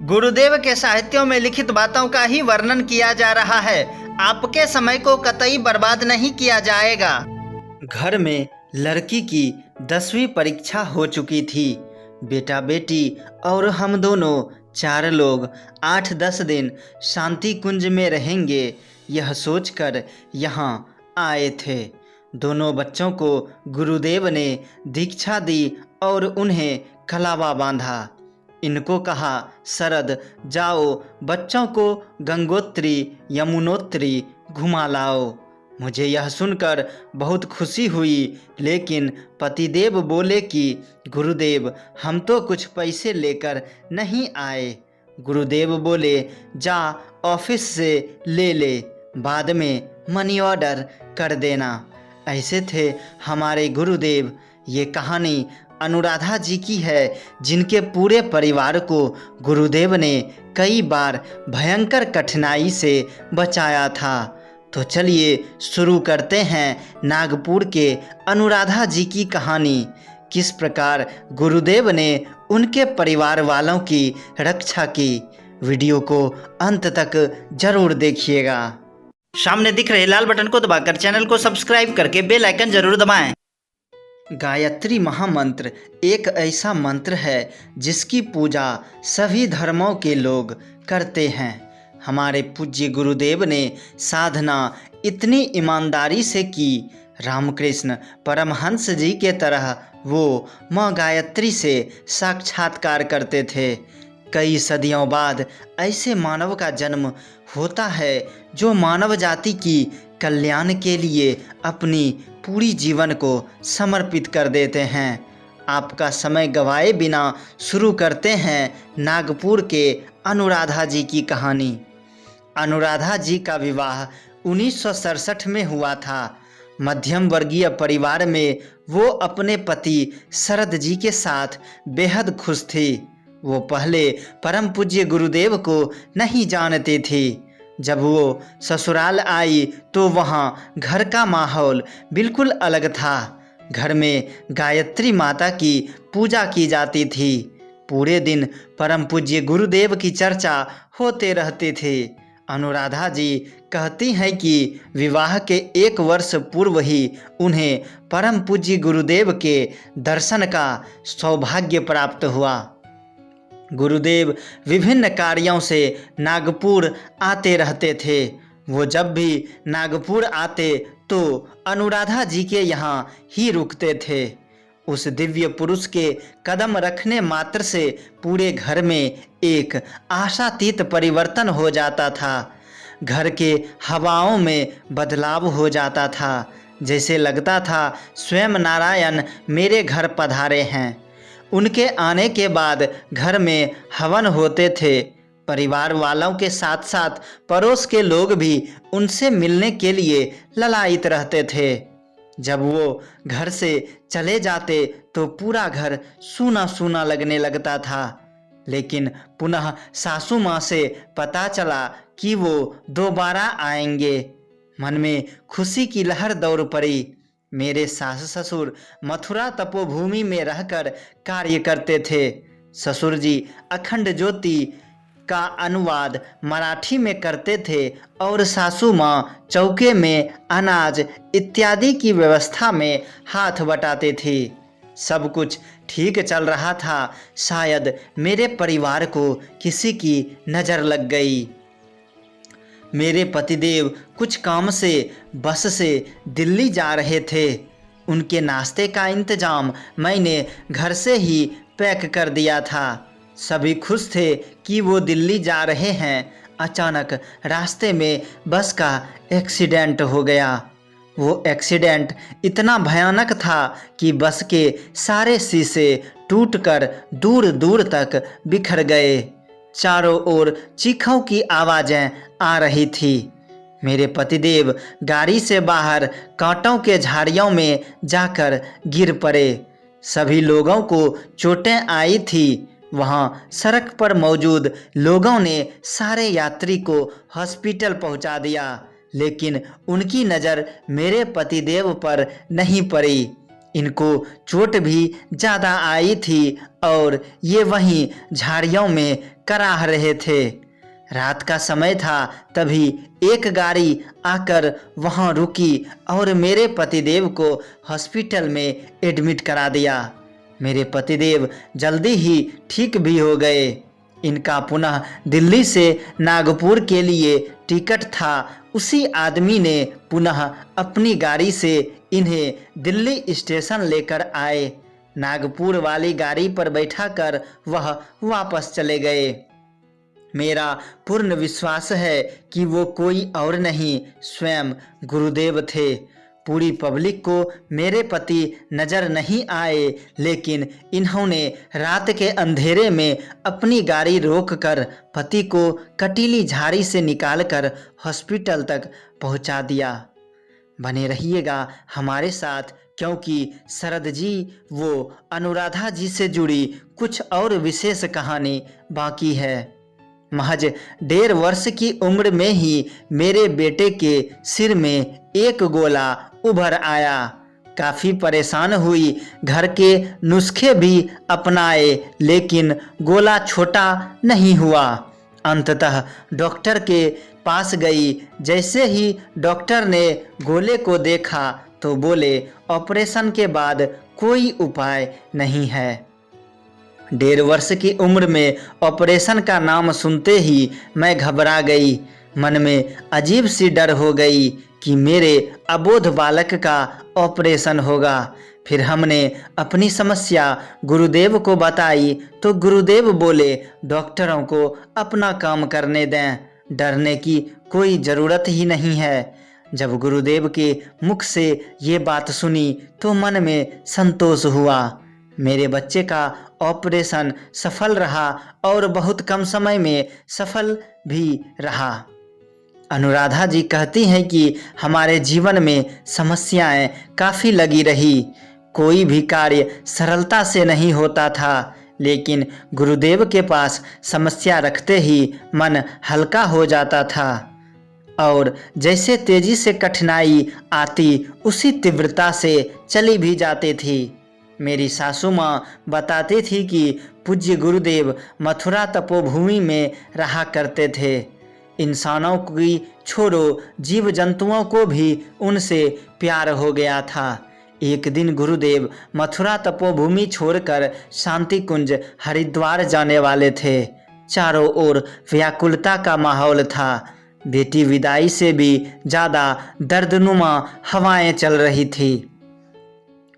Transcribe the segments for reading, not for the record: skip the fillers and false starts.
गुरुदेव के साहित्यों में लिखित बातों का ही वर्णन किया जा रहा है। आपके समय को कतई बर्बाद नहीं किया जाएगा। घर में लड़की की 10वीं परीक्षा हो चुकी थी। बेटा बेटी और हम दोनों 4 लोग 8-10 दिन शांति कुंज में रहेंगे, यह सोचकर यहाँ आए थे। दोनों बच्चों को गुरुदेव ने दीक्षा दी और उन्हें कलावा बांधा। इनको कहा, शरद जाओ बच्चों को गंगोत्री यमुनोत्री घुमा लाओ। मुझे यह सुनकर बहुत खुशी हुई, लेकिन पतिदेव बोले कि गुरुदेव हम तो कुछ पैसे लेकर नहीं आए। गुरुदेव बोले जा ऑफिस से ले ले, बाद में मनी ऑर्डर कर देना। ऐसे थे हमारे गुरुदेव। ये कहानी अनुराधा जी की है, जिनके पूरे परिवार को गुरुदेव ने कई बार भयंकर कठिनाई से बचाया था। तो चलिए शुरू करते हैं नागपुर के अनुराधा जी की कहानी। किस प्रकार गुरुदेव ने उनके परिवार वालों की रक्षा की। वीडियो को अंत तक जरूर देखिएगा। सामने दिख रहे लाल बटन को दबाकर चैनल को सब्सक्राइब करके बेल आइकन जरूर दबाएं। गायत्री महामंत्र एक ऐसा मंत्र है जिसकी पूजा सभी धर्मों के लोग करते हैं। हमारे पूज्य गुरुदेव ने साधना इतनी ईमानदारी से की, रामकृष्ण परमहंस जी के तरह वो माँ गायत्री से साक्षात्कार करते थे। कई सदियों बाद ऐसे मानव का जन्म होता है जो मानव जाति की कल्याण के लिए अपनी पूरी जीवन को समर्पित कर देते हैं। आपका समय गवाए बिना शुरू करते हैं नागपुर के अनुराधा जी की कहानी। अनुराधा जी का विवाह 1967 में हुआ था। मध्यम वर्गीय परिवार में वो अपने पति शरद जी के साथ बेहद खुश थी। वो पहले परम पूज्य गुरुदेव को नहीं जानती थी। जब वो ससुराल आई तो वहाँ घर का माहौल बिल्कुल अलग था। घर में गायत्री माता की पूजा की जाती थी। पूरे दिन परम पूज्य गुरुदेव की चर्चा होते रहती थी। अनुराधा जी कहती हैं कि विवाह के 1 वर्ष पूर्व ही उन्हें परम पूज्य गुरुदेव के दर्शन का सौभाग्य प्राप्त हुआ। गुरुदेव विभिन्न कार्यों से नागपुर आते रहते थे। वो जब भी नागपुर आते तो अनुराधा जी के यहाँ ही रुकते थे। उस दिव्य पुरुष के कदम रखने मात्र से पूरे घर में एक आशातीत परिवर्तन हो जाता था। घर के हवाओं में बदलाव हो जाता था। जैसे लगता था स्वयं नारायण मेरे घर पधारे हैं। उनके आने के बाद घर में हवन होते थे। परिवार वालों के साथ साथ पड़ोस के लोग भी उनसे मिलने के लिए ललायित रहते थे। जब वो घर से चले जाते तो पूरा घर सूना सूना लगने लगता था। लेकिन पुनः सासू माँ से पता चला कि वो दोबारा आएंगे। मन में खुशी की लहर दौड़ पड़ी। मेरे सास ससुर मथुरा तपोभूमि में रहकर कार्य करते थे। ससुर जी अखंड ज्योति का अनुवाद मराठी में करते थे और सासू माँ चौके में अनाज इत्यादि की व्यवस्था में हाथ बटाते थे। सब कुछ ठीक चल रहा था। शायद मेरे परिवार को किसी की नज़र लग गई। मेरे पतिदेव कुछ काम से बस से दिल्ली जा रहे थे। उनके नाश्ते का इंतजाम मैंने घर से ही पैक कर दिया था। सभी खुश थे कि वो दिल्ली जा रहे हैं। अचानक रास्ते में बस का एक्सीडेंट हो गया। वो एक्सीडेंट इतना भयानक था कि बस के सारे शीशे टूटकर दूर दूर तक बिखर गए। चारों ओर चीखों की आवाज़ें आ रही थी। मेरे पतिदेव गाड़ी से बाहर कांटों के झाड़ियों में जाकर गिर पड़े। सभी लोगों को चोटें आई थी। वहाँ सड़क पर मौजूद लोगों ने सारे यात्री को हॉस्पिटल पहुँचा दिया, लेकिन उनकी नज़र मेरे पतिदेव पर नहीं पड़ी। इनको चोट भी ज़्यादा आई थी और ये वहीं झाड़ियों में कराह रहे थे। रात का समय था, तभी एक गाड़ी आकर वहां रुकी और मेरे पतिदेव को हॉस्पिटल में एडमिट करा दिया। मेरे पतिदेव जल्दी ही ठीक भी हो गए। इनका पुनः दिल्ली से नागपुर के लिए टिकट था। उसी आदमी ने पुनः अपनी गाड़ी से इन्हें दिल्ली स्टेशन लेकर आए। नागपुर वाली गाड़ी पर बैठाकर वह वापस चले गए। मेरा पूर्ण विश्वास है कि वो कोई और नहीं, स्वयं गुरुदेव थे। पूरी पब्लिक को मेरे पति नजर नहीं आए, लेकिन इन्होंने रात के अंधेरे में अपनी गाड़ी रोककर पति को कटीली झाड़ी से निकालकर हॉस्पिटल तक पहुंचा दिया। बने रहिएगा हमारे साथ, क्योंकि शरद जी वो अनुराधा जी से जुड़ी कुछ और विशेष कहानी बाकी है। महज 1.5 वर्ष की उम्र में ही मेरे बेटे के सिर में एक गोला उभर आया। काफ़ी परेशान हुई, घर के नुस्खे भी अपनाए, लेकिन गोला छोटा नहीं हुआ। अंततः डॉक्टर के पास गई। जैसे ही डॉक्टर ने गोले को देखा तो बोले, ऑपरेशन के बाद कोई उपाय नहीं है। 1.5 वर्ष की उम्र में ऑपरेशन का नाम सुनते ही मैं घबरा गई। मन में अजीब सी डर हो गई कि मेरे अबोध बालक का ऑपरेशन होगा। फिर हमने अपनी समस्या गुरुदेव को बताई तो गुरुदेव बोले, डॉक्टरों को अपना काम करने दें, डरने की कोई ज़रूरत ही नहीं है। जब गुरुदेव के मुख से ये बात सुनी तो मन में संतोष हुआ। मेरे बच्चे का ऑपरेशन सफल रहा और बहुत कम समय में सफल भी रहा। अनुराधा जी कहती हैं कि हमारे जीवन में समस्याएं काफ़ी लगी रही। कोई भी कार्य सरलता से नहीं होता था, लेकिन गुरुदेव के पास समस्या रखते ही मन हल्का हो जाता था और जैसे तेजी से कठिनाई आती उसी तीव्रता से चली भी जाती थी। मेरी सासू माँ बताती थी कि पूज्य गुरुदेव मथुरा तपोभूमि में रहा करते थे। इंसानों की छोड़ो, जीव जंतुओं को भी उनसे प्यार हो गया था। एक दिन गुरुदेव मथुरा तपोभूमि छोड़कर शांति कुंज हरिद्वार जाने वाले थे। चारों ओर व्याकुलता का माहौल था। बेटी विदाई से भी ज़्यादा दर्दनुमा हवाएं चल रही थी।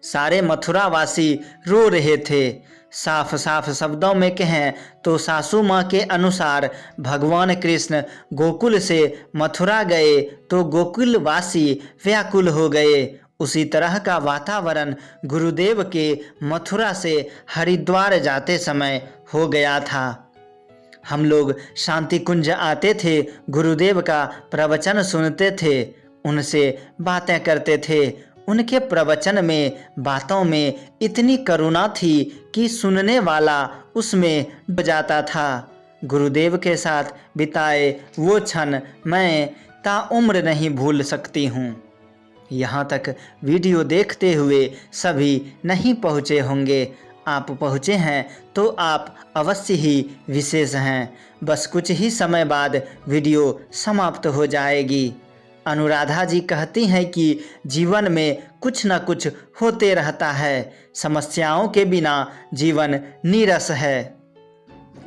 सारे मथुरावासी रो रहे थे। साफ साफ शब्दों में कहें तो सासू माँ के अनुसार भगवान कृष्ण गोकुल से मथुरा गए तो गोकुलवासी व्याकुल हो गए। उसी तरह का वातावरण गुरुदेव के मथुरा से हरिद्वार जाते समय हो गया था। हम लोग शांति कुंज आते थे, गुरुदेव का प्रवचन सुनते थे, उनसे बातें करते थे। उनके प्रवचन में, बातों में इतनी करुणा थी कि सुनने वाला उसमें डूब जाता था। गुरुदेव के साथ बिताए वो क्षण मैं ताउम्र नहीं भूल सकती हूँ। यहाँ तक वीडियो देखते हुए सभी नहीं पहुँचे होंगे। आप पहुँचे हैं तो आप अवश्य ही विशेष हैं। बस कुछ ही समय बाद वीडियो समाप्त हो जाएगी। अनुराधा जी कहती हैं कि जीवन में कुछ न कुछ होते रहता है, समस्याओं के बिना जीवन नीरस है।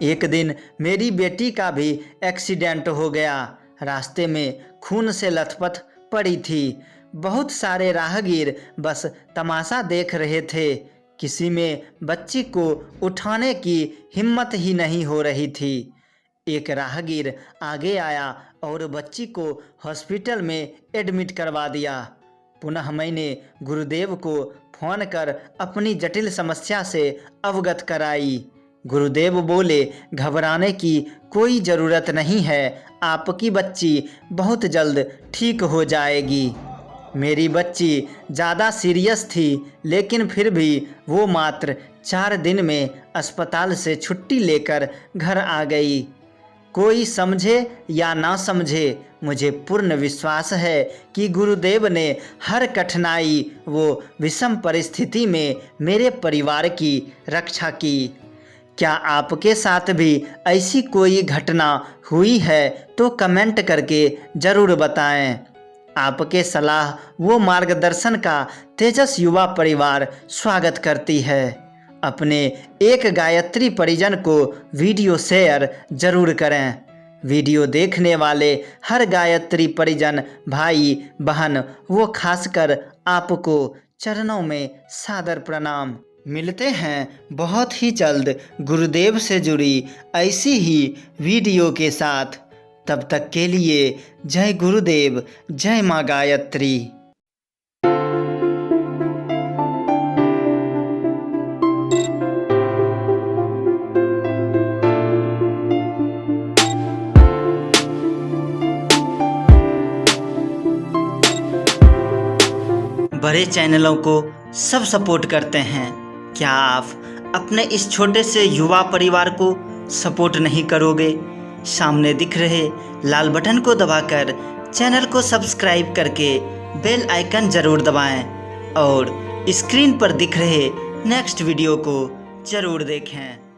एक दिन मेरी बेटी का भी एक्सीडेंट हो गया। रास्ते में खून से लथपथ पड़ी थी। बहुत सारे राहगीर बस तमाशा देख रहे थे। किसी में बच्ची को उठाने की हिम्मत ही नहीं हो रही थी। एक राहगीर आगे आया और बच्ची को हॉस्पिटल में एडमिट करवा दिया। पुनः मैंने गुरुदेव को फोन कर अपनी जटिल समस्या से अवगत कराई। गुरुदेव बोले, घबराने की कोई ज़रूरत नहीं है, आपकी बच्ची बहुत जल्द ठीक हो जाएगी। मेरी बच्ची ज़्यादा सीरियस थी, लेकिन फिर भी वो मात्र 4 दिन में अस्पताल से छुट्टी लेकर घर आ गई। कोई समझे या ना समझे, मुझे पूर्ण विश्वास है कि गुरुदेव ने हर कठिनाई व विषम परिस्थिति में मेरे परिवार की रक्षा की। क्या आपके साथ भी ऐसी कोई घटना हुई है तो कमेंट करके ज़रूर बताएं। आपके सलाह व मार्गदर्शन का तेजस युवा परिवार स्वागत करती है। अपने एक गायत्री परिजन को वीडियो शेयर जरूर करें। वीडियो देखने वाले हर गायत्री परिजन भाई बहन वो खासकर आपको चरणों में सादर प्रणाम। मिलते हैं बहुत ही जल्द गुरुदेव से जुड़ी ऐसी ही वीडियो के साथ। तब तक के लिए जय गुरुदेव, जय माँ गायत्री। बड़े चैनलों को सब सपोर्ट करते हैं, क्या आप अपने इस छोटे से युवा परिवार को सपोर्ट नहीं करोगे? सामने दिख रहे लाल बटन को दबाकर चैनल को सब्सक्राइब करके बेल आइकन ज़रूर दबाएं और स्क्रीन पर दिख रहे नेक्स्ट वीडियो को ज़रूर देखें।